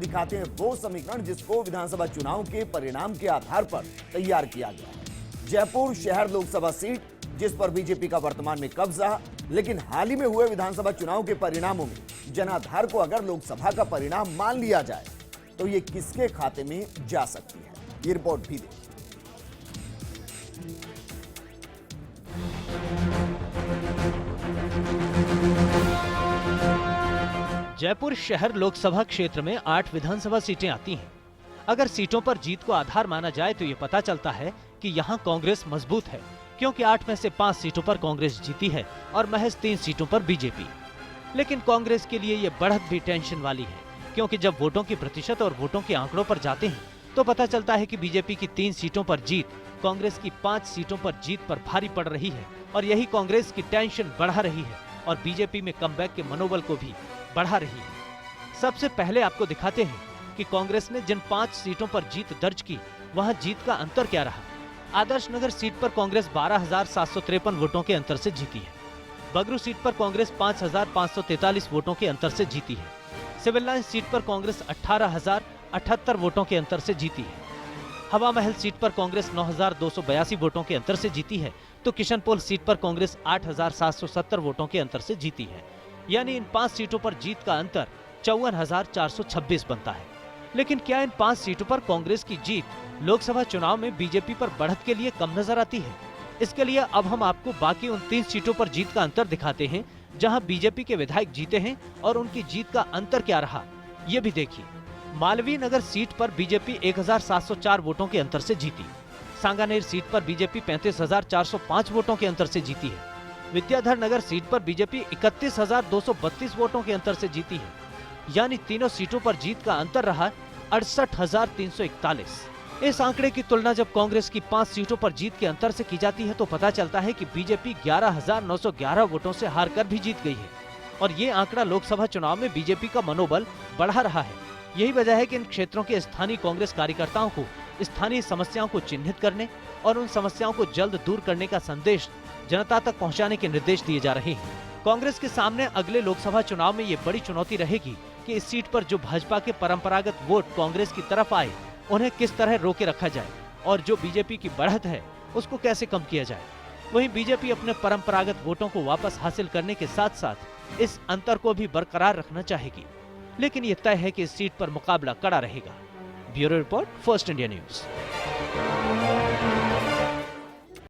दिखाते हैं वो समीकरण जिसको विधानसभा चुनाव के परिणाम के आधार पर तैयार किया गया है। जयपुर शहर लोकसभा सीट जिस पर बीजेपी का वर्तमान में कब्जा, लेकिन हाल ही में हुए विधानसभा चुनाव के परिणामों में जनाधार को अगर लोकसभा का परिणाम मान लिया जाए तो ये किसके खाते में जा सकती है, ये रिपोर्ट भी देखिए। जयपुर शहर लोकसभा क्षेत्र में 8 विधानसभा सीटें आती हैं। अगर सीटों पर जीत को आधार माना जाए तो ये पता चलता है कि यहाँ कांग्रेस मजबूत है, क्योंकि 8 में से 5 सीटों पर कांग्रेस जीती है और महज 3 सीटों पर बीजेपी। लेकिन कांग्रेस के लिए ये बढ़त भी टेंशन वाली है, क्योंकि जब वोटों की प्रतिशत और वोटों के आंकड़ों पर जाते हैं तो पता चलता है कि बीजेपी की 3 सीटों पर जीत कांग्रेस की 5 सीटों पर जीत पर भारी पड़ रही है, और यही कांग्रेस की टेंशन बढ़ा रही है और बीजेपी में कमबैक के मनोबल को भी बढ़ा रही है। सबसे पहले आपको दिखाते हैं कि कांग्रेस ने जिन 5 सीटों पर जीत दर्ज की, वहां जीत का अंतर क्या रहा। आदर्श नगर सीट पर कांग्रेस 12,753 वोटों के अंतर से जीती है। बगरू सीट पर कांग्रेस 5,543 वोटों के अंतर से जीती है। सिविल लाइन सीट पर कांग्रेस 18,078 वोटों के अंतर से जीती है। हवा महल सीट पर कांग्रेस 9,282 वोटों के अंतर से जीती है, तो किशनपोल सीट पर कांग्रेस 8,770 वोटों के अंतर से जीती है। यानी इन 5 सीटों पर जीत का अंतर 54,426 बनता है। लेकिन क्या इन 5 सीटों पर कांग्रेस की जीत लोकसभा चुनाव में बीजेपी पर बढ़त के लिए कम नजर आती है? इसके लिए अब हम आपको बाकी उन 3 सीटों पर जीत का अंतर दिखाते हैं जहां बीजेपी के विधायक जीते हैं, और उनकी जीत का अंतर क्या रहा ये भी देखिए। मालवीय नगर सीट पर बीजेपी 1,704 वोटों के अंतर से जीती। सांगानेर सीट पर बीजेपी 35,405 वोटों के अंतर से जीती है। विद्याधर नगर सीट पर बीजेपी 31,232 वोटों के अंतर से जीती है। यानी तीनों सीटों पर जीत का अंतर रहा 68,341। इस आंकड़े की तुलना जब कांग्रेस की 5 सीटों पर जीत के अंतर से की जाती है तो पता चलता है कि बीजेपी 11,911 वोटों से हारकर भी जीत गई है, और ये आंकड़ा लोकसभा चुनाव में बीजेपी का मनोबल बढ़ा रहा है। यही वजह है कि इन क्षेत्रों के स्थानीय कांग्रेस कार्यकर्ताओं को स्थानीय समस्याओं को चिन्हित करने और उन समस्याओं को जल्द दूर करने का संदेश जनता तक पहुंचाने के निर्देश दिए जा रहे हैं। कांग्रेस के सामने अगले लोकसभा चुनाव में ये बड़ी चुनौती रहेगी कि इस सीट पर जो भाजपा के परंपरागत वोट कांग्रेस की तरफ आए, उन्हें किस तरह रोके रखा जाए, और जो बीजेपी की बढ़त है उसको कैसे कम किया जाए। वहीं बीजेपी अपने परंपरागत वोटों को वापस हासिल करने के साथ साथ इस अंतर को भी बरकरार रखना चाहेगी। लेकिन ये तय है कि इस सीट पर मुकाबला कड़ा रहेगा। Bureau report, first India news.